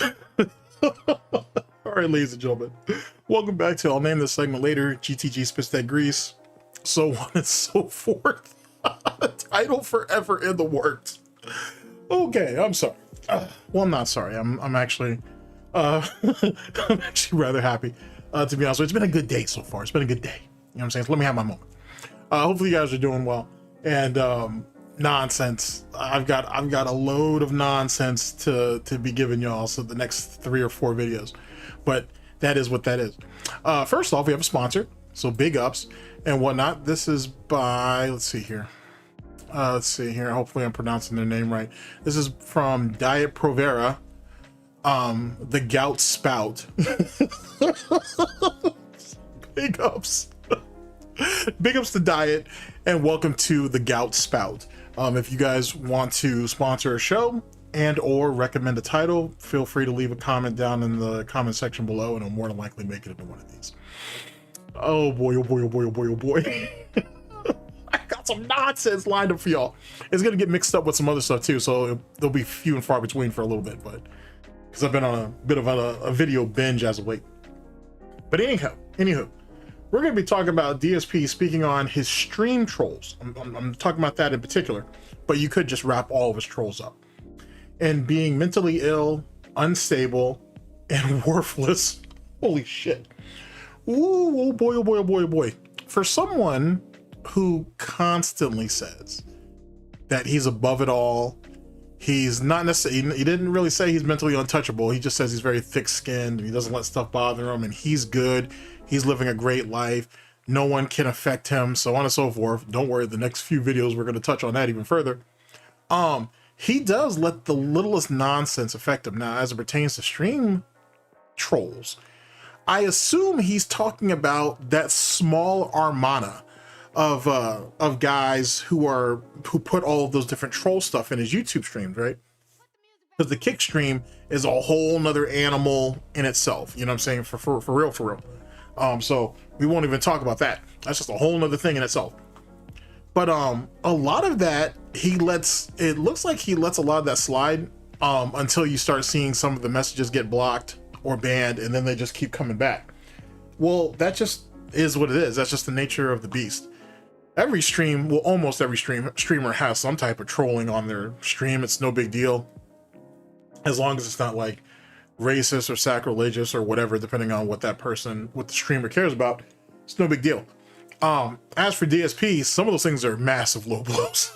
All right, ladies and gentlemen, welcome back to, I'll name this segment later, GTG Spits That Grease, so on and so forth. Title forever in the works. Okay, I'm sorry. Well, I'm not sorry. I'm actually I'm actually rather happy, to be honest. It's been a good day so far. It's been a good day. You know what I'm saying? So let me have my moment. Hopefully you guys are doing well. And nonsense. I've got a load of nonsense to be giving y'all, so the next 3 or 4 videos. But that is what that is. First off, we have a sponsor, so big ups and whatnot. This is by, let's see here. Hopefully I'm pronouncing their name right. This is from Diet Provera, the Gout Spout. Big ups. Big ups to Diet, and welcome to the Gout Spout. If you guys want to sponsor a show and or recommend a title, feel free to leave a comment down in the comment section below, and I'll more than likely make it into one of these. Oh boy, oh boy, oh boy, oh boy, oh boy. I got some nonsense lined up for y'all. It's gonna get mixed up with some other stuff too, so they'll be few and far between for a little bit, but because I've been on a bit of a video binge as of late. But anywho, we're going to be talking about DSP speaking on his stream trolls. I'm talking about that in particular, but you could just wrap all of his trolls up. And being mentally ill, unstable, and worthless. Holy shit. Ooh, oh boy, oh boy, oh boy, oh boy. For someone who constantly says that he's above it all, he's not necessarily, he didn't really say he's mentally untouchable. He just says he's very thick-skinned, he doesn't let stuff bother him, and he's good. He's living a great life. No one can affect him, so on and so forth. Don't worry, the next few videos we're going to touch on that even further. He does let the littlest nonsense affect him. Now, as it pertains to stream trolls, I assume he's talking about that small armada of guys who put all of those different troll stuff in his YouTube streams, right? Because the kick stream is a whole nother animal in itself. You know what I'm saying? For real. So we won't even talk about that. That's just a whole nother thing in itself. But a lot of that it looks like he lets a lot of that slide until you start seeing some of the messages get blocked or banned, and then they just keep coming back. Well, that just is what it is. That's just the nature of the beast. Every stream, well, almost every streamer has some type of trolling on their stream. It's no big deal, as long as it's not like racist or sacrilegious or whatever, depending on what the streamer cares about. It's no big deal. As for DSP, some of those things are massive low blows.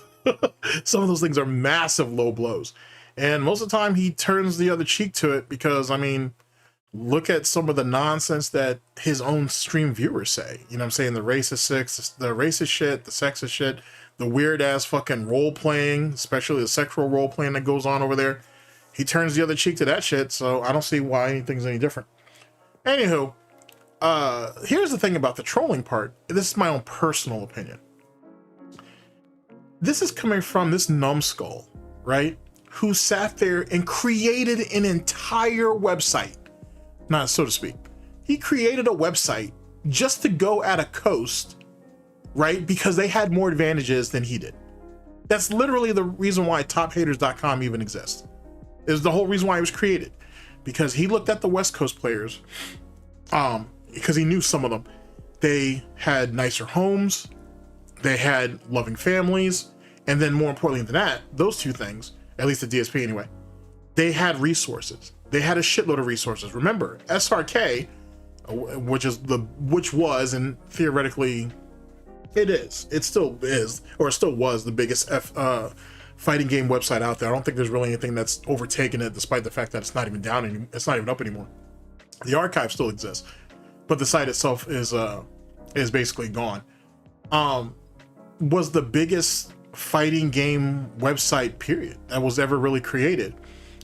Some of those things are massive low blows, and most of the time he turns the other cheek to it, because I mean, look at some of the nonsense that his own stream viewers say. You know what I'm saying? The racist shit, the sexist shit, the weird ass fucking role playing, especially the sexual role playing that goes on over there. He turns the other cheek to that shit, so I don't see why anything's any different. Anywho, here's the thing about the trolling part. This is my own personal opinion. This is coming from this numbskull, right? Who sat there and created an entire website, not so to speak. He created a website just to go at a coast, right? Because they had more advantages than he did. That's literally the reason why tophaters.com even exists. Is the whole reason why it was created, because he looked at the West Coast players, because he knew some of them. They had nicer homes, they had loving families, and then more importantly than that, those two things, at least the DSP anyway, they had resources. They had a shitload of resources. Remember, SRK, which was, and theoretically it still was the biggest fighting game website out there. I don't think there's really anything that's overtaken it, despite the fact that it's not even down anymore. It's not even up anymore. The archive still exists, but the site itself is basically gone. Was the biggest fighting game website period that was ever really created,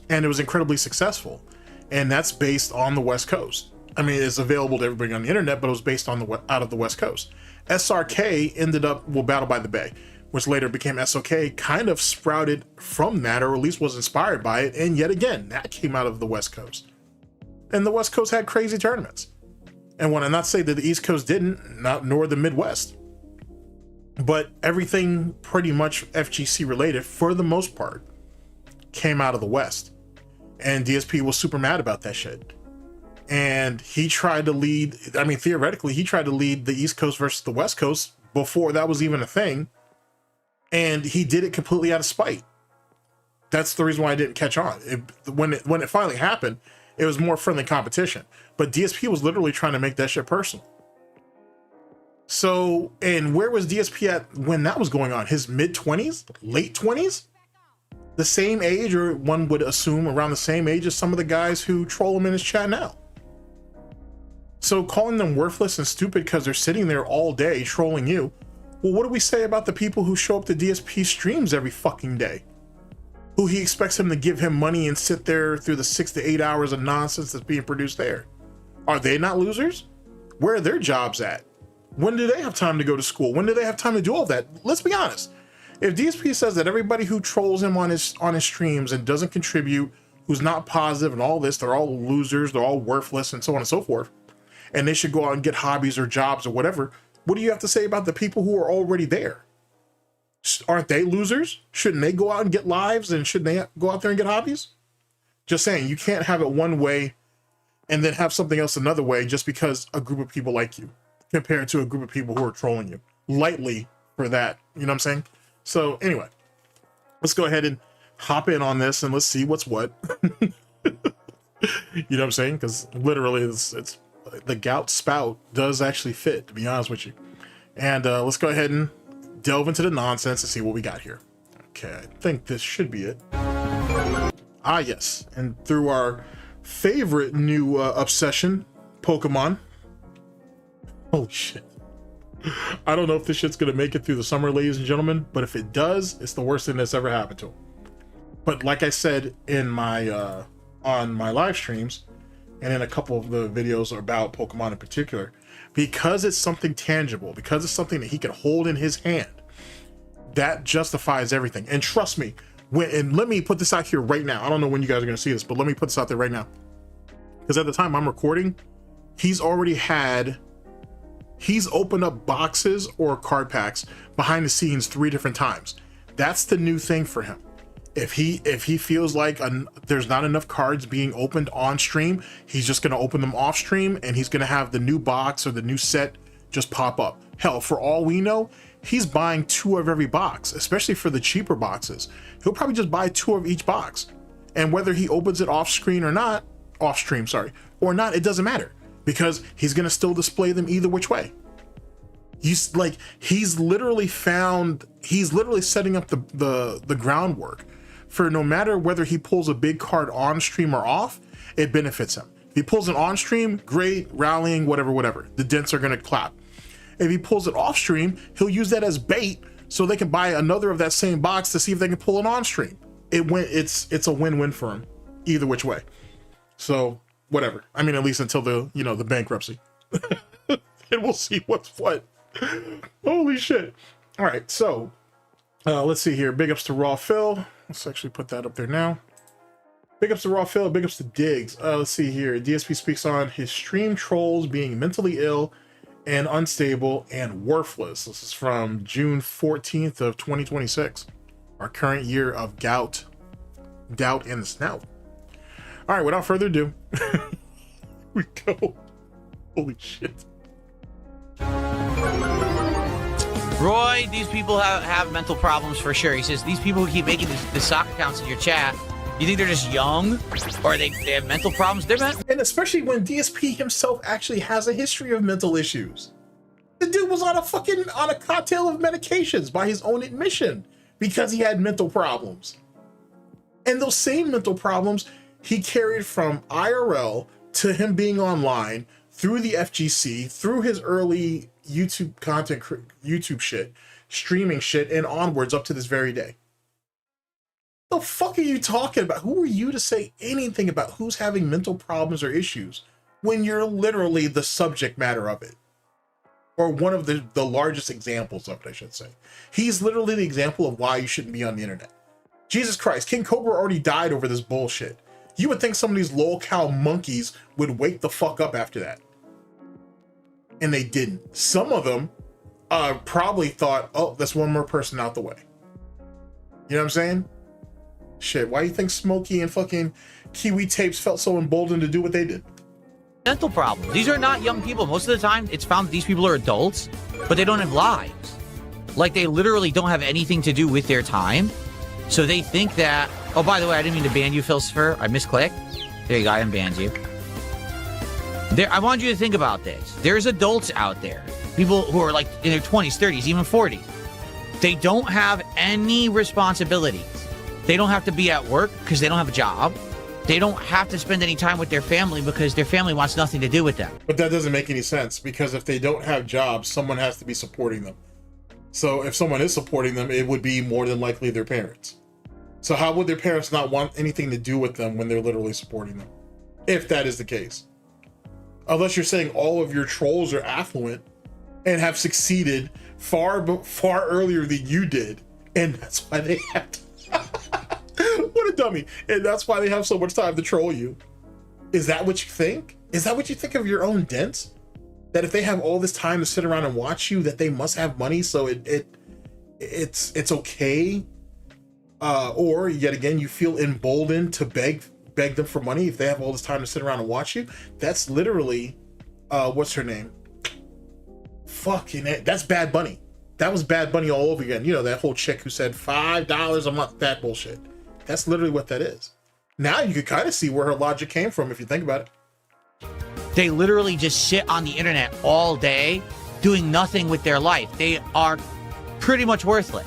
and it was incredibly successful, and that's based on the West Coast. I mean, it's available to everybody on the internet, but it was based on out of the West Coast. SRK ended up, well, Battle by the Bay, which later became SOK, kind of sprouted from that, or at least was inspired by it. And yet again, that came out of the West Coast. And the West Coast had crazy tournaments. And when I not say that the East Coast didn't, nor the Midwest, but everything pretty much FGC related, for the most part, came out of the West. And DSP was super mad about that shit. And he tried to lead, I mean, theoretically, he tried to lead the East Coast versus the West Coast before that was even a thing. And he did it completely out of spite. That's the reason why I didn't catch on. When it finally happened, it was more friendly competition. But DSP was literally trying to make that shit personal. So, and where was DSP at when that was going on? His mid-20s? Late 20s? The same age, or one would assume around the same age as some of the guys who troll him in his chat now. So calling them worthless and stupid because they're sitting there all day trolling you. Well, what do we say about the people who show up to DSP streams every fucking day? Who he expects him to give him money and sit there through the 6 to 8 hours of nonsense that's being produced there? Are they not losers? Where are their jobs at? When do they have time to go to school? When do they have time to do all that? Let's be honest. If DSP says that everybody who trolls him on his streams and doesn't contribute, who's not positive and all this, they're all losers, they're all worthless and so on and so forth, and they should go out and get hobbies or jobs or whatever, what do you have to say about the people who are already there? Aren't they losers? Shouldn't they go out and get lives, and shouldn't they go out there and get hobbies? Just saying, you can't have it one way and then have something else another way just because a group of people like you compared to a group of people who are trolling you lightly for that. You know what I'm saying? So anyway, let's go ahead and hop in on this and let's see what's what. You know what I'm saying? Because literally it's the Gout spout does actually fit, to be honest with you. And let's go ahead and delve into the nonsense and see what we got here. Okay, I think this should be it. Ah, yes. And through our favorite new obsession, Pokemon. Holy shit. I don't know if this shit's gonna make it through the summer, ladies and gentlemen, but if it does, it's the worst thing that's ever happened to him. But like I said in my on my live streams and in a couple of the videos about Pokemon in particular, because it's something tangible, because it's something that he can hold in his hand, that justifies everything. And trust me, and let me put this out here right now. I don't know when you guys are gonna see this, but let me put this out there right now. Because at the time I'm recording, he's opened up boxes or card packs behind the scenes 3 different times. That's the new thing for him. If he feels like there's not enough cards being opened on stream, he's just going to open them off stream, and he's going to have the new box or the new set just pop up. Hell, for all we know, he's buying 2 of every box, especially for the cheaper boxes. He'll probably just buy 2 of each box. And whether he opens it off screen or not, off stream, sorry, or not, it doesn't matter, because he's going to still display them either which way. He's literally setting up the groundwork for no matter whether he pulls a big card on stream or off, it benefits him. If he pulls it on stream, great, rallying, whatever. The dents are gonna clap. If he pulls it off stream, he'll use that as bait so they can buy another of that same box to see if they can pull it on stream. It's a win-win for him either which way. So whatever. I mean, at least until the bankruptcy. And we'll see what's what. Holy shit. All right, so let's see here. Big ups to Raw Phil. Let's actually put that up there now. Big ups to Raw Phil. Big ups to Diggs. Let's see here. DSP speaks on his stream trolls being mentally ill and unstable and worthless. This is from June 14th of 2026. Our current year of Gout, Doubt, and the Snout. All right, without further ado, here we go. Holy shit. Roy, these people have mental problems for sure. He says, these people who keep making the sock accounts in your chat, you think they're just young? Or they have mental problems? And especially when DSP himself actually has a history of mental issues. The dude was on a cocktail of medications by his own admission because he had mental problems. And those same mental problems he carried from IRL to him being online, through the FGC, through his early YouTube content, YouTube shit, streaming shit, and onwards up to this very day. The fuck are you talking about? Who are you to say anything about who's having mental problems or issues when you're literally the subject matter of it? Or one of the largest examples of it, I should say. He's literally the example of why you shouldn't be on the internet. Jesus Christ, King Cobra already died over this bullshit. You would think some of these lol-cow monkeys would wake the fuck up after that. And they didn't. Some of them probably thought, oh, that's one more person out the way. You know what I'm saying? Shit, why do you think Smokey and fucking Kiwi Tapes felt so emboldened to do what they did. Mental problems. These are not young people. Most of the time, it's found that these people are adults, but they don't have lives. Like, they literally don't have anything to do with their time. So they think that, oh, by the way, I didn't mean to ban you, Philosopher. I misclicked. There you go, I unbanned you. I want you to think about this. There's adults out there, people who are like in their 20s, 30s, even 40s. They don't have any responsibilities. They don't have to be at work because they don't have a job. They don't have to spend any time with their family because their family wants nothing to do with them. But that doesn't make any sense, because if they don't have jobs, someone has to be supporting them. So if someone is supporting them, it would be more than likely their parents. So how would their parents not want anything to do with them when they're literally supporting them? If that is the case. Unless you're saying all of your trolls are affluent and have succeeded far earlier than you did. And that's why they have to... What a dummy. And that's why they have so much time to troll you. Is that what you think? Is that what you think of your own dents? That if they have all this time to sit around and watch you, that they must have money, so it's okay? Or yet again, you feel emboldened to beg them for money if they have all this time to sit around and watch you? That's literally what's her name? Fucking it. That's Bad Bunny. That was Bad Bunny all over again. You know, that whole chick who said $5 a month, that bullshit. That's literally what that is. Now you could kind of see where her logic came from if you think about it. They literally just sit on the internet all day doing nothing with their life. They are pretty much worthless.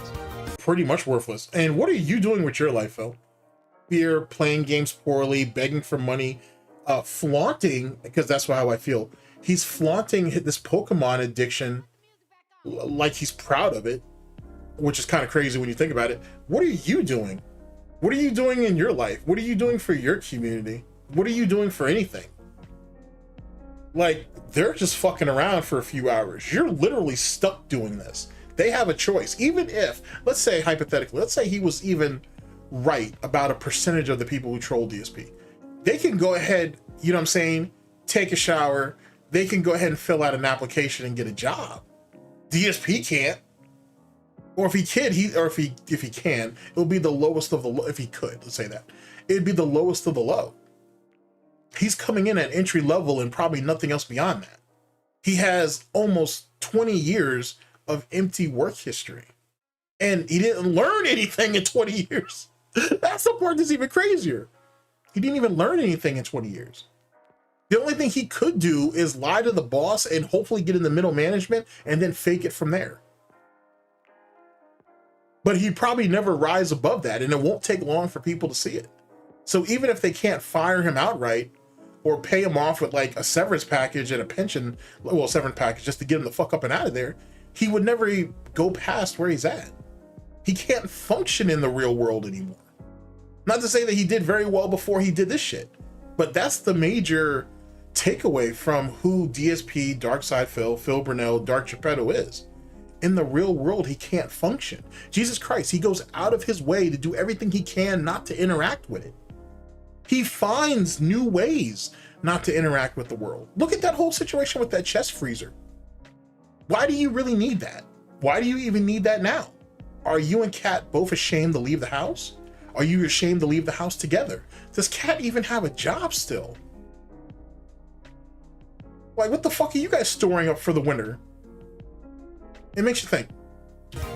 Pretty much worthless. And what are you doing with your life, Phil? You're playing games poorly, begging for money, flaunting, because that's how I feel. He's flaunting this Pokemon addiction like he's proud of it, which is kind of crazy when you think about it. What are you doing? What are you doing in your life? What are you doing for your community? What are you doing for anything? Like, they're just fucking around for a few hours. You're literally stuck doing this. They have a choice. Even if, let's say hypothetically, let's say he was even right about a percentage of the people who troll DSP. They can go ahead, you know what I'm saying, take a shower. They can go ahead and fill out an application and get a job. DSP can't. Or if he can, if he can, it'll be the lowest of the low. If he could, let's say that, it'd be the lowest of the low. He's coming in at entry level and probably nothing else beyond that. He has almost 20 years of empty work history, and he didn't learn anything in 20 years. That's the part that's even crazier. He didn't even learn anything in 20 years. The only thing he could do is lie to the boss and hopefully get in the middle management and then fake it from there. But he'd probably never rise above that, and it won't take long for people to see it. So even if they can't fire him outright or pay him off with like a severance package and a pension, well, severance package just to get him the fuck up and out of there, he would never go past where he's at. He can't function in the real world anymore. Not to say that he did very well before he did this shit, but that's the major takeaway from who DSP, Darkside Phil Brunel, Dark Geppetto is. In the real world, he can't function. Jesus Christ, he goes out of his way to do everything he can not to interact with it. He finds new ways not to interact with the world. Look at that whole situation with that chest freezer. Why do you really need that? Why do you even need that now? Are you and Kat both ashamed to leave the house? Are you ashamed to leave the house together? Does Kat even have a job still? Like, what the fuck are you guys storing up for the winter? It makes you think.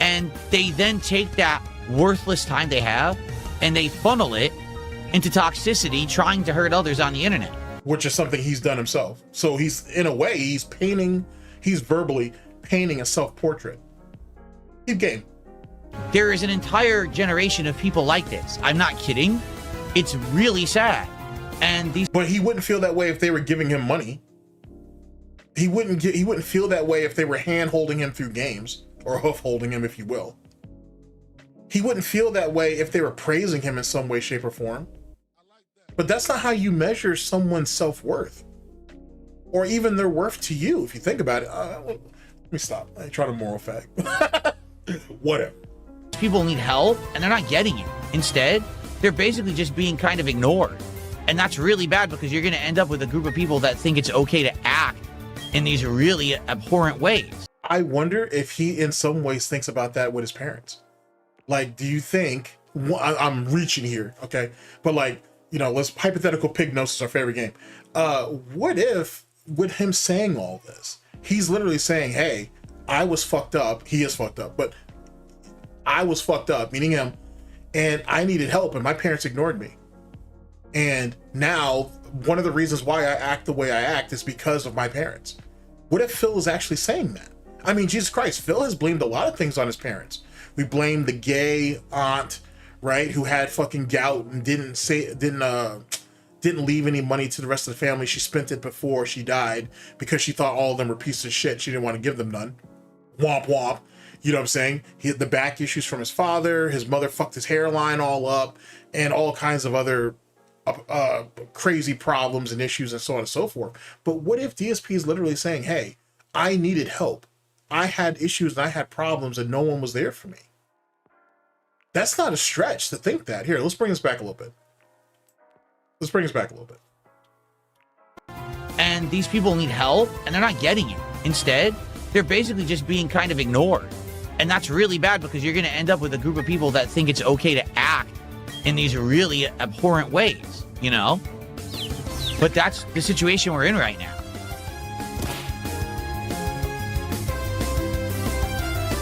And they then take that worthless time they have and they funnel it into toxicity, trying to hurt others on the internet. Which is something he's done himself. So he's, in a way, he's verbally painting a self-portrait. Keep game. There is an entire generation of people like this. I'm not kidding. It's really sad. But he wouldn't feel that way if they were giving him money. He wouldn't feel that way if they were hand-holding him through games, or hoof-holding him, if you will. He wouldn't feel that way if they were praising him in some way, shape, or form. But that's not how you measure someone's self-worth, or even their worth to you, if you think about it. Let me stop. I tried a moral fact. Whatever. People need help, and they're not getting it. Instead, they're basically just being kind of ignored. And that's really bad, because you're going to end up with a group of people that think it's okay to act in these really abhorrent ways. I wonder if he in some ways thinks about that with his parents. Like, do you think, I'm reaching here, okay? But like, you know, let's hypothetical Pignosis, our favorite game. What if with him saying all this, he's literally saying, hey, I was fucked up. He is fucked up, but I was fucked up, meaning him, and I needed help and my parents ignored me. And now one of the reasons why I act the way I act is because of my parents. What if Phil is actually saying that? I mean, Jesus Christ, Phil has blamed a lot of things on his parents. We blame the gay aunt, right, who had fucking gout and didn't leave any money to the rest of the family. She spent it before she died because she thought all of them were pieces of shit. She didn't want to give them none. Womp womp. You know what I'm saying? He had the back issues from his father. His mother fucked his hairline all up, and all kinds of other crazy problems and issues and so on and so forth. But what if DSP is literally saying, hey, I needed help. I had issues and I had problems and no one was there for me. That's not a stretch to think that. Here, let's bring this back a little bit. And these people need help and they're not getting it. Instead, they're basically just being kind of ignored. And that's really bad because you're going to end up with a group of people that think it's okay to act in these really abhorrent ways, you know? But that's the situation we're in right now.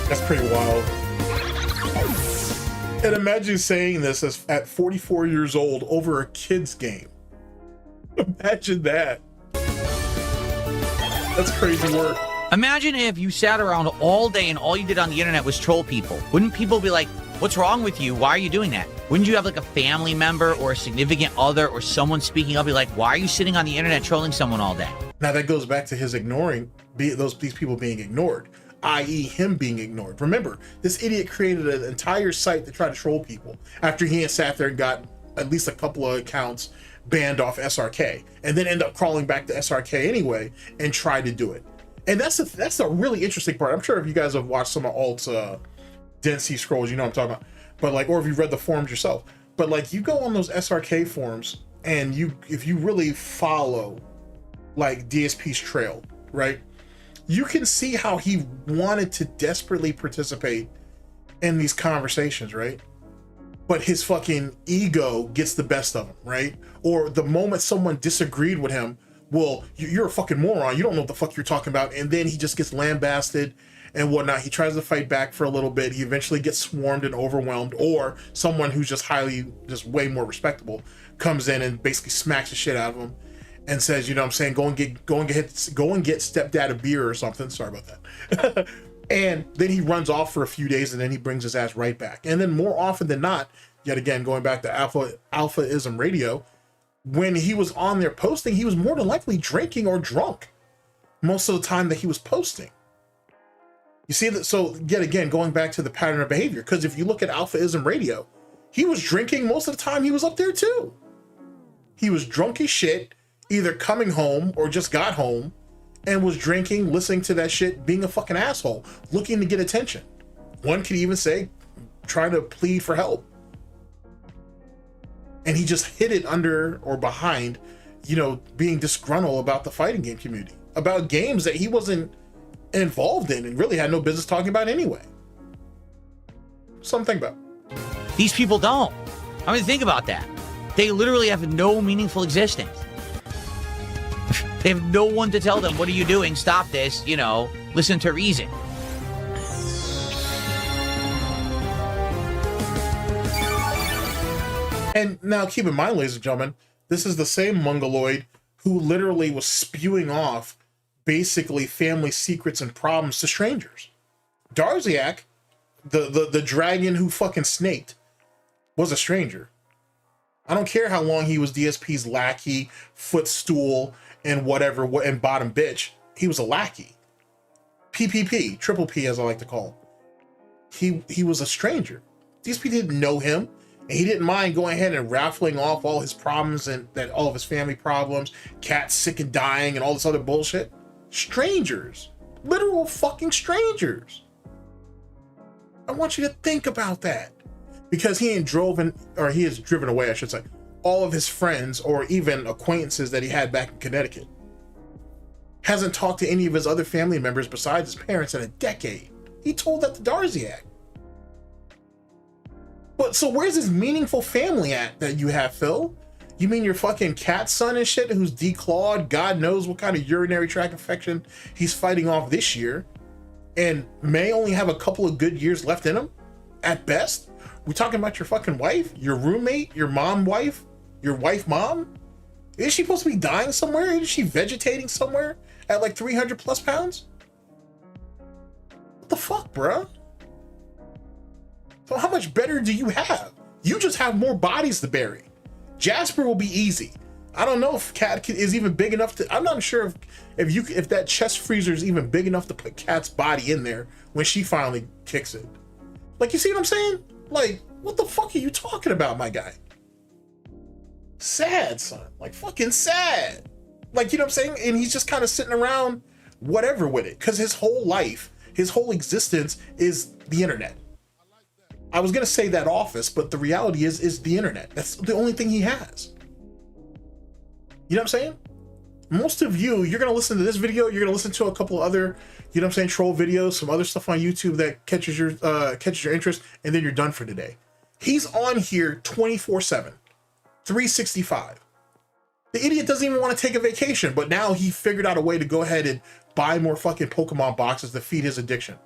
That's pretty wild. And imagine saying this as at 44 years old over a kid's game. Imagine that. That's crazy work. Imagine if you sat around all day and all you did on the internet was troll people. Wouldn't people be like, what's wrong with you? Why are you doing that? Wouldn't you have like a family member or a significant other or someone speaking up, be like, why are you sitting on the internet trolling someone all day? Now that goes back to his ignoring, these people being ignored, i.e. him being ignored. Remember, this idiot created an entire site to try to troll people after he had sat there and got at least a couple of accounts banned off SRK, and then end up crawling back to SRK anyway and tried to do it. And that's a really interesting part. I'm sure if you guys have watched some of Alt's Dead Sea Scrolls, you know what I'm talking about. But like, or if you've read the forums yourself. But like, you go on those SRK forums and if you really follow like DSP's trail, right? You can see how he wanted to desperately participate in these conversations, right? But his fucking ego gets the best of him, right? Or the moment someone disagreed with him, well, you're a fucking moron. You don't know what the fuck you're talking about. And then he just gets lambasted and whatnot. He tries to fight back for a little bit. He eventually gets swarmed and overwhelmed, or someone who's just just way more respectable comes in and basically smacks the shit out of him and says, you know what I'm saying, go and get stepdad a beer or something. Sorry about that. And then he runs off for a few days and then he brings his ass right back. And then more often than not, yet again, going back to Alphaism Radio, when he was on there posting, he was more than likely drinking or drunk most of the time that he was posting. You see that? So yet again, going back to the pattern of behavior, because if you look at Alphaism Radio, he was drinking most of the time he was up there too. He was drunk as shit, either coming home or just got home and was drinking, listening to that shit, being a fucking asshole, looking to get attention. One could even say, trying to plead for help. And he just hid it under or behind, you know, being disgruntled about the fighting game community, about games that he wasn't involved in and really had no business talking about anyway. Something about. These people don't. I mean, think about that. They literally have no meaningful existence. They have no one to tell them, what are you doing? Stop this, you know, listen to reason. And now keep in mind, ladies and gentlemen, this is the same mongoloid who literally was spewing off basically family secrets and problems to strangers. Darziak, the dragon who fucking snaked, was a stranger. I don't care how long he was DSP's lackey, footstool, and whatever, and bottom bitch. He was a lackey. PPP, triple P as I like to call him. He was a stranger. DSP didn't know him. And he didn't mind going ahead and raffling off all his problems and that all of his family problems, cats sick and dying and all this other bullshit. Strangers, literal fucking strangers. I want you to think about that, because he has driven away, I should say, all of his friends or even acquaintances that he had back in Connecticut. Hasn't talked to any of his other family members besides his parents in a decade. He told that to Darziak. But so where's his meaningful family at that you have, Phil? You mean your fucking cat son and shit who's declawed, God knows what kind of urinary tract infection he's fighting off this year, and may only have a couple of good years left in him at best? We talking about your fucking wife, your roommate, your mom wife, your wife mom? Is she supposed to be dying somewhere? Is she vegetating somewhere at like 300 plus pounds? What the fuck, bruh? So how much better do you have? You just have more bodies to bury. Jasper will be easy. I don't know if Cat is even big enough to, I'm not sure if that chest freezer is even big enough to put Cat's body in there when she finally kicks it. Like, you see what I'm saying? Like, what the fuck are you talking about, my guy? Sad, son. Like, fucking sad. Like, you know what I'm saying? And he's just kind of sitting around whatever with it, because his whole life, his whole existence is the internet. I was gonna say that office, but the reality is the internet. That's the only thing he has. You know what I'm saying? Most of you, you're gonna listen to this video, you're gonna listen to a couple other, you know what I'm saying, troll videos, some other stuff on YouTube that catches your interest, and then you're done for today. He's on here 24/7, 365. The idiot doesn't even want to take a vacation, but now he figured out a way to go ahead and buy more fucking Pokemon boxes to feed his addiction.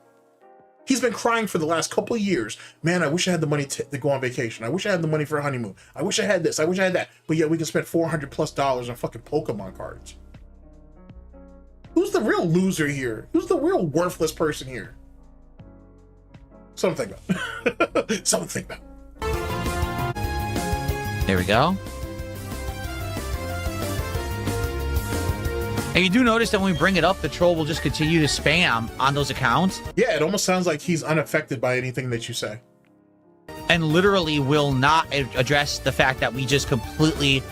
He's been crying for the last couple of years. Man, I wish I had the money to go on vacation. I wish I had the money for a honeymoon. I wish I had this. I wish I had that. But yeah, we can spend $400+ on fucking Pokemon cards. Who's the real loser here? Who's the real worthless person here? Something to think about. Something to think about. There we go. And you do notice that when we bring it up, the troll will just continue to spam on those accounts. Yeah, it almost sounds like he's unaffected by anything that you say. And literally will not address the fact that we just completely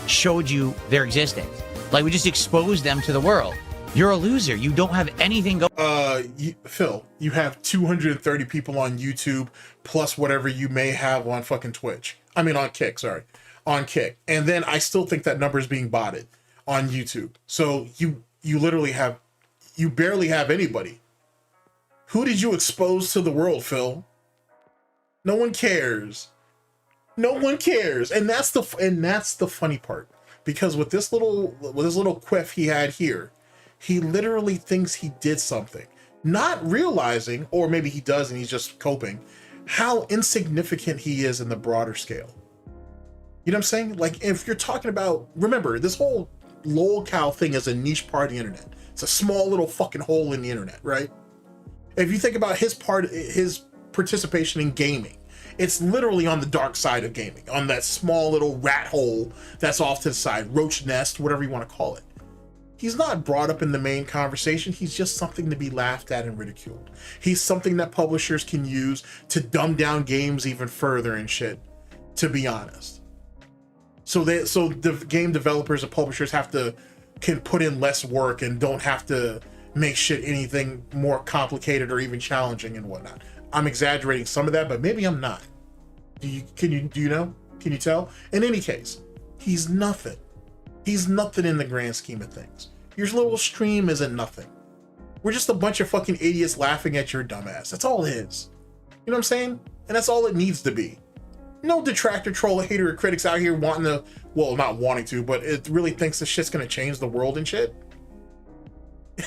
showed you their existence. Like, we just exposed them to the world. You're a loser. You don't have anything going. Phil, you have 230 people on YouTube, plus whatever you may have on fucking Twitch. I mean, on Kick, sorry. On Kick. And then I still think that number is being botted on YouTube. So you literally have, you barely have anybody. Who did you expose to the world, Phil? No one cares. No one cares. And that's the funny part, because with this little quiff he had here, he literally thinks he did something, not realizing, or maybe he does and he's just coping, how insignificant he is in the broader scale. You know what I'm saying? Like, if you're talking about, remember, this whole lolcow thing is a niche part of the internet. It's a small little fucking hole in the internet, right? If you think about his participation in gaming, it's literally on the dark side of gaming, on that small little rat hole that's off to the side, roach nest, whatever you want to call it. He's not brought up in the main conversation. He's just something to be laughed at and ridiculed. He's something that publishers can use to dumb down games even further and shit, to be honest. So the game developers and publishers can put in less work and don't have to make shit anything more complicated or even challenging and whatnot. I'm exaggerating some of that, but maybe I'm not. Do you know? Can you tell? In any case, he's nothing. He's nothing in the grand scheme of things. Your little stream isn't nothing. We're just a bunch of fucking idiots laughing at your dumbass. That's all it is. You know what I'm saying? And that's all it needs to be. No detractor, troll, hater, or critics out here wanting to, well, not wanting to, but it really thinks this shit's gonna change the world and shit.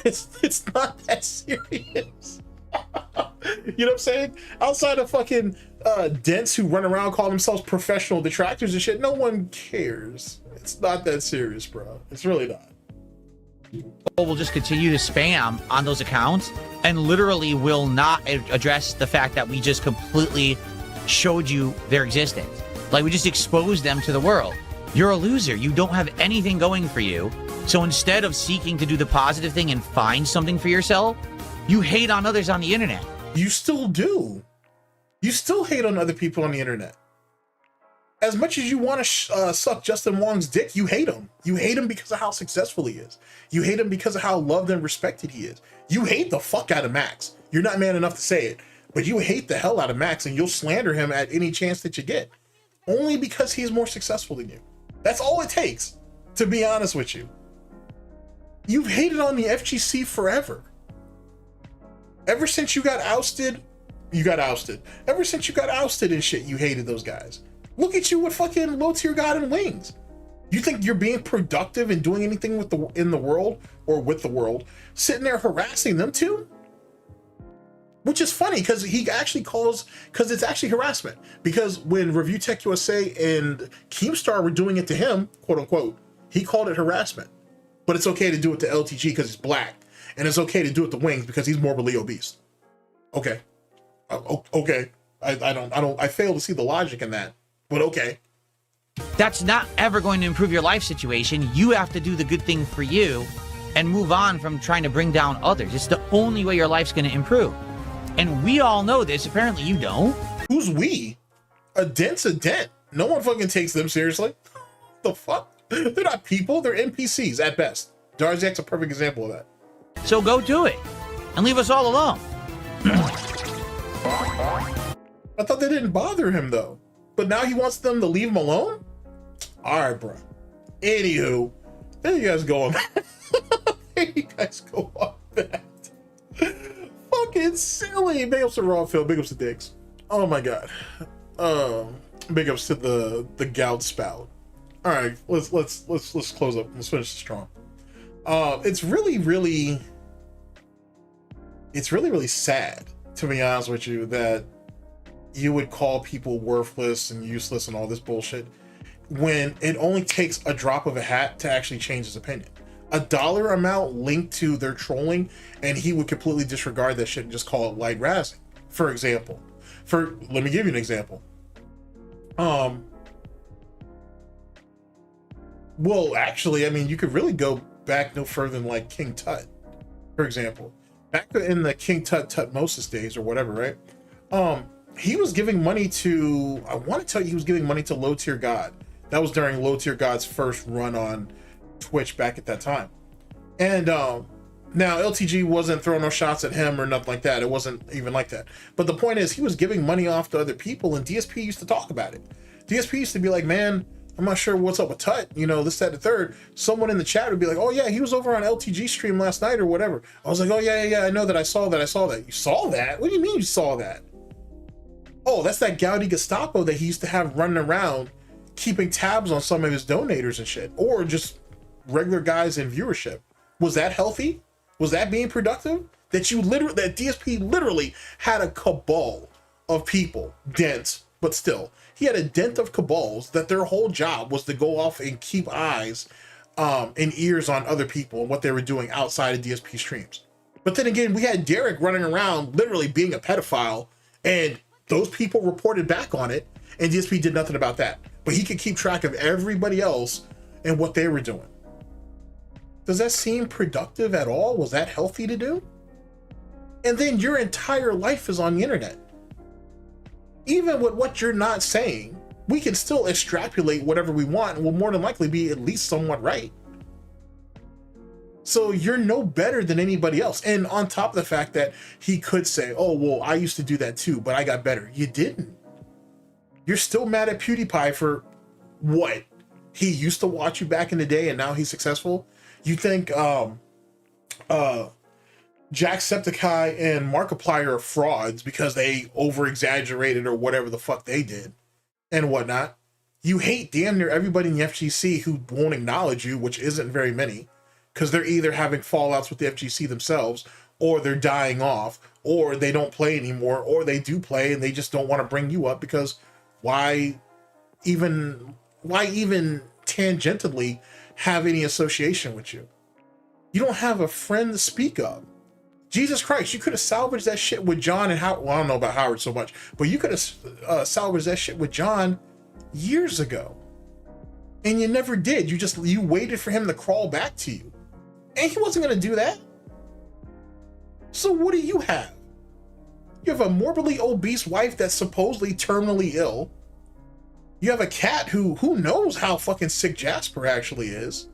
It's not that serious. You know what I'm saying? Outside of fucking dents who run around calling themselves professional detractors and shit, no one cares. It's not that serious, bro. It's really not. Will just continue to spam on those accounts and literally will not address the fact that we just completely showed you their existence. Like, we just exposed them to the world. You're a loser. You don't have anything going for you. So instead of seeking to do the positive thing and find something for yourself, you hate on others on the internet. You still do. You still hate on other people on the internet. As much as you want to suck Justin Wong's dick, you hate him. You hate him because of how successful he is. You hate him because of how loved and respected he is. You hate the fuck out of Max. You're not man enough to say it, but you hate the hell out of Max, and you'll slander him at any chance that you get, only because he's more successful than you. That's all it takes, to be honest with you. You've hated on the FGC forever. Ever since you got ousted, you got ousted. Ever since you got ousted and shit, you hated those guys. Look at you with fucking Low Tier God and Wings. You think you're being productive and doing anything with in the world or with the world, sitting there harassing them too? Which is funny because he actually calls, because it's actually harassment. Because when Review Tech USA and Keemstar were doing it to him, quote unquote, he called it harassment. But it's okay to do it to LTG because he's black, and it's okay to do it to Wings because he's morbidly obese. Okay, okay. I fail to see the logic in that, but okay. That's not ever going to improve your life situation. You have to do the good thing for you and move on from trying to bring down others. It's the only way your life's going to improve. And we all know this. Apparently you don't. Who's we? A dent's a dent. No one fucking takes them seriously. The fuck? They're not people. They're NPCs at best. Darziak's a perfect example of that. So go do it and leave us all alone. I thought they didn't bother him though. But now he wants them to leave him alone? All right, bro. Anywho, there you guys go on that. There you guys go on that. Fucking silly. Big ups to Raw Phil. Big ups to Diggs. Oh my god. Big ups to the Gout spout. All right, let's close up. Let's finish strong. It's really sad, to be honest with you, that you would call people worthless and useless and all this bullshit when it only takes a drop of a hat to actually change his opinion. A dollar amount linked to their trolling, and he would completely disregard that shit and just call it light razzing. For example, let me give you an example. Well, actually, I mean, you could really go back no further than like King Tut, for example. Back in the King Tutmosis days or whatever, right? He was giving money to, I want to tell you, he was giving money to Low Tier God. That was during Low Tier God's first run on Twitch back at that time. And now LTG wasn't throwing no shots at him or nothing like that. It wasn't even like that. But the point is, he was giving money off to other people, and DSP used to talk about it. DSP used to be like, man, I'm not sure what's up with Tut, you know, this, that, the third. Someone in the chat would be like, oh yeah, he was over on LTG stream last night or whatever. I was like, oh yeah, I know that, I saw that. You saw that? What do you mean you saw that? Oh, that's that Gouty Gestapo that he used to have running around keeping tabs on some of his donators and shit, or just regular guys in viewership. Was that healthy? Was that being productive? That DSP literally had a cabal of people, dense, but still, he had a dent of cabals that their whole job was to go off and keep eyes and ears on other people and what they were doing outside of DSP streams. But then again, we had Derek running around literally being a pedophile, and those people reported back on it, and DSP did nothing about that. But he could keep track of everybody else and what they were doing. Does that seem productive at all? Was that healthy to do? And then your entire life is on the internet. Even with what you're not saying, we can still extrapolate whatever we want and will more than likely be at least somewhat right. So you're no better than anybody else. And on top of the fact that he could say, oh, well, I used to do that too, but I got better. You didn't. You're still mad at PewDiePie for what? He used to watch you back in the day and now he's successful? You think Jacksepticeye and Markiplier are frauds because they over-exaggerated or whatever the fuck they did and whatnot? You hate damn near everybody in the FGC who won't acknowledge you, which isn't very many, because they're either having fallouts with the FGC themselves, or they're dying off, or they don't play anymore, or they do play and they just don't want to bring you up because why even tangentially have any association with you? You don't have a friend to speak of. Jesus Christ, you could have salvaged that shit with John and Howard. Well, I don't know about Howard so much, but you could have salvaged that shit with John years ago. And you never did. You waited for him to crawl back to you. And he wasn't going to do that. So what do you have? You have a morbidly obese wife that's supposedly terminally ill. You have a cat who knows how fucking sick Jasper actually is.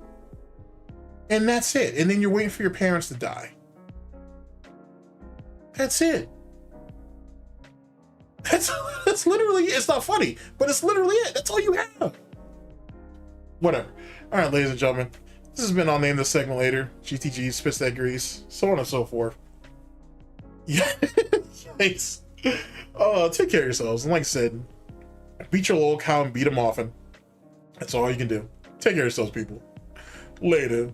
And that's it. And then you're waiting for your parents to die. That's it. That's literally, it's not funny, but it's literally it. That's all you have. Whatever. All right, ladies and gentlemen, this has been I'll Name This Segment Later. GTG, Spits That Grease, so on and so forth. Yeah. Yikes. Take care of yourselves. And like I said, beat your little cow and beat him often. That's all you can do. Take care of yourselves, people. Later.